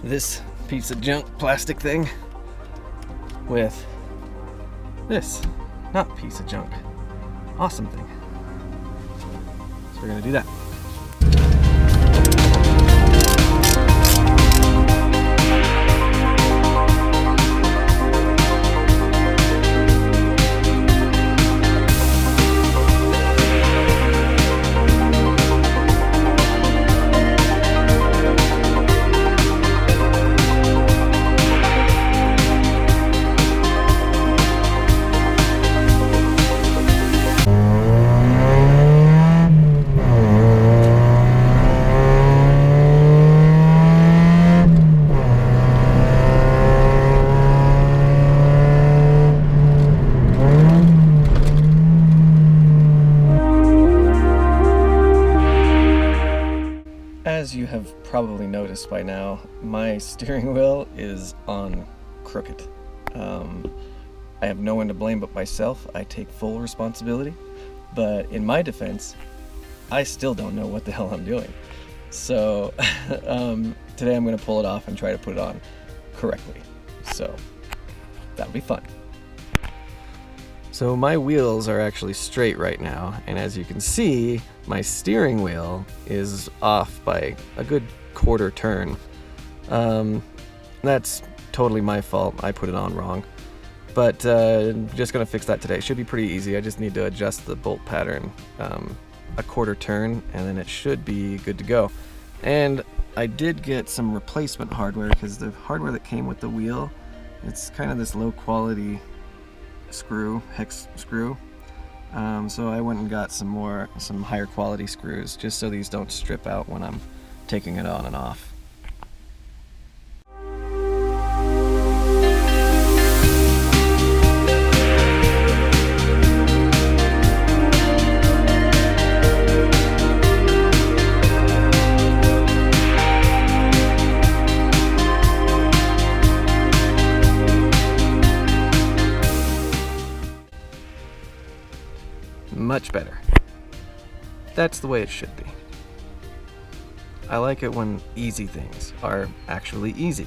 this piece of junk plastic thing with this, not piece of junk, awesome thing. So we're gonna do that. As you have probably noticed by now, my steering wheel is on crooked. I have no one to blame but myself. I take full responsibility, but in my defense, I still don't know what the hell I'm doing. So today I'm going to pull it off and try to put it on correctly. So that'll be fun. So my wheels are actually straight right now, and as you can see, my steering wheel is off by a good quarter turn. That's totally my fault. I put it on wrong. But just gonna fix that today. Should be pretty easy. I just need to adjust the bolt pattern a quarter turn, and then it should be good to go. And I did get some replacement hardware, because the hardware that came with the wheel, it's kind of this low quality screw, hex screw. So I went and got some higher quality screws, just so these don't strip out when I'm taking it on and off. Much better. That's the way it should be. I like it when easy things are actually easy.